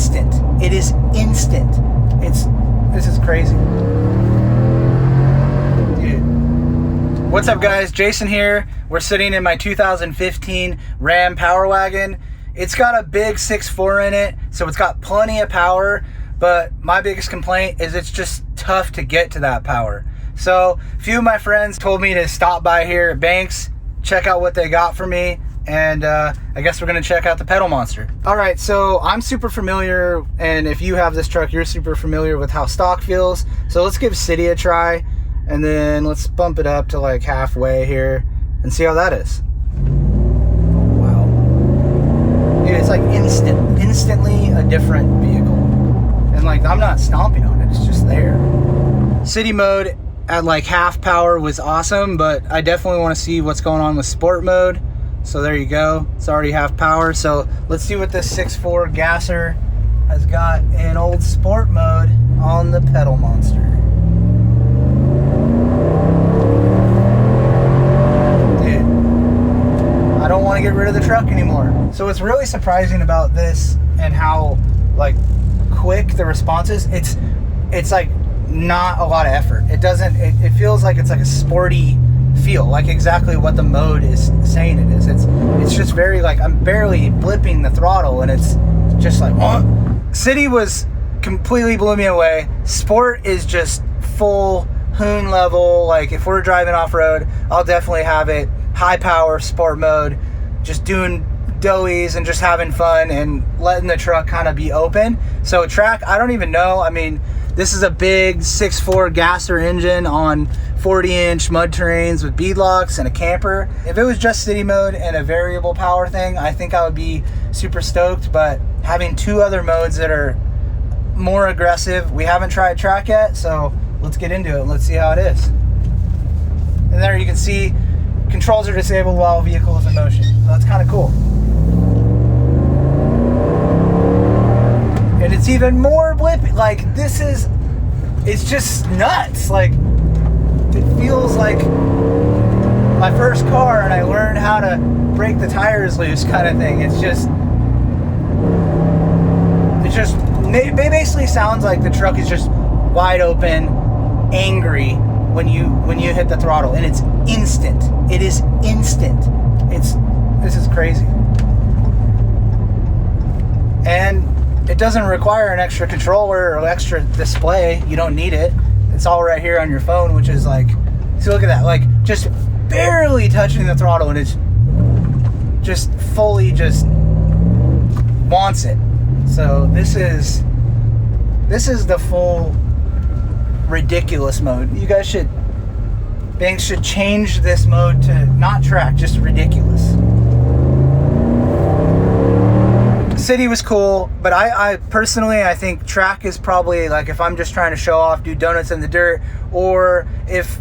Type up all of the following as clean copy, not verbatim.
instant. It is instant. This is crazy. Dude. What's up, guys? Jason here. We're sitting in my 2015 Ram Powerwagon. It's got a big 6.4 in it, so it's got plenty of power, but my biggest complaint is it's just tough to get to that power. So a few of my friends told me to stop by here at Banks, check out what they got for me, and I guess we're gonna check out the PedalMonster. All right, so I'm super familiar, and if you have this truck, you're super familiar with how stock feels. So let's give City a try, and then let's bump it up to like halfway here and see how that is. Wow. Dude, it's like instantly a different vehicle. And like, I'm not stomping on it, it's just there. City mode at like half power was awesome, but I definitely want to see what's going on with sport mode. So there you go, it's already half power. So let's see what this 6.4 gasser has got in old sport mode on the PedalMonster. Dude, I don't want to get rid of the truck anymore. So what's really surprising about this and how like quick the response is, it's like not a lot of effort. It feels like it's like a sporty feel, like exactly what the mode is saying it is. It's just very like, I'm barely blipping the throttle and it's just like, what? City was completely blew me away. Sport is just full hoon level. Like if we're driving off-road, I'll definitely have it high power sport mode, just doing doughies and just having fun and letting the truck kind of be open. So track, I don't even know. I mean, this is a big 6.4 gasser engine on 40-inch mud terrains with beadlocks and a camper. If it was just city mode and a variable power thing, I think I would be super stoked, but having two other modes that are more aggressive, we haven't tried track yet, so let's get into it and let's see how it is. And there you can see controls are disabled while vehicle is in motion. So that's kind of cool. And it's even more blippy. Like it's just nuts. Like it feels like my first car and I learned how to break the tires loose kind of thing. It basically sounds like the truck is just wide open, angry when you hit the throttle, and it's instant. It is instant. This is crazy. And it doesn't require an extra controller or extra display. You don't need it. It's all right here on your phone, which is like, so look at that, like just barely touching the throttle and it's just fully just wants it. So this is the full ridiculous mode. Banks should change this mode to not track, just ridiculous. City was cool, but I personally, I think track is probably like, if I'm just trying to show off, do donuts in the dirt, or if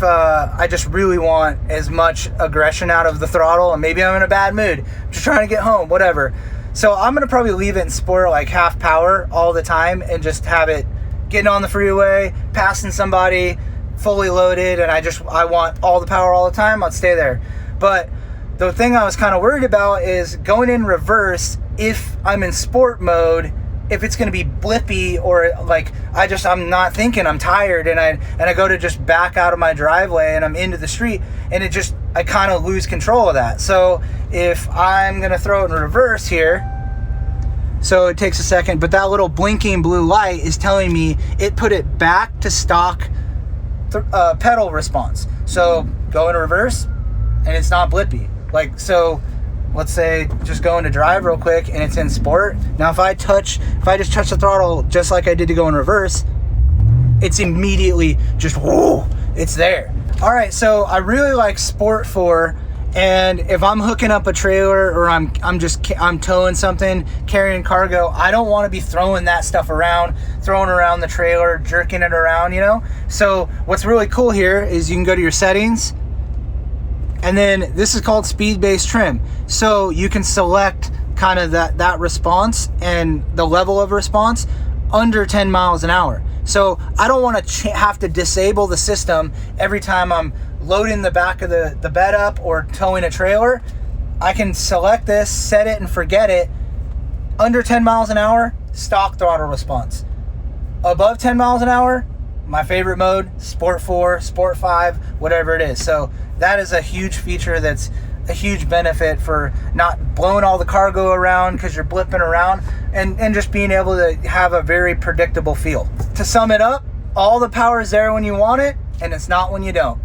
I just really want as much aggression out of the throttle and maybe I'm in a bad mood, I'm just trying to get home, whatever. So I'm gonna probably leave it in sport, like half power all the time, and just have it getting on the freeway, passing somebody, fully loaded, and I want all the power all the time, I'll stay there. But the thing I was kind of worried about is going in reverse. If I'm in sport mode, if it's going to be blippy, or like I'm not thinking, I'm tired, and I go to just back out of my driveway and I'm into the street, and I kind of lose control of that. So if I'm going to throw it in reverse here, so it takes a second, but that little blinking blue light is telling me it put it back to stock pedal response. So go in reverse and it's not blippy. Like, so let's say just go into drive real quick and it's in sport. Now if I just touch the throttle just like I did to go in reverse, it's immediately just, whoa, it's there. All right, so I really like Sport 4, and if I'm hooking up a trailer or I'm towing something, carrying cargo, I don't want to be throwing that stuff around, throwing around the trailer, jerking it around, you know? So what's really cool here is you can go to your settings, and then this is called speed-based trim. So you can select kind of that response and the level of response under 10 miles an hour. So I don't want to have to disable the system every time I'm loading the back of the bed up or towing a trailer. I can select this, set it and forget it. Under 10 miles an hour, stock throttle response. Above 10 miles an hour, my favorite mode, Sport 4, Sport 5, whatever it is. So that is a huge feature that's a huge benefit for not blowing all the cargo around because you're blipping around, and just being able to have a very predictable feel. To sum it up, all the power is there when you want it, and it's not when you don't.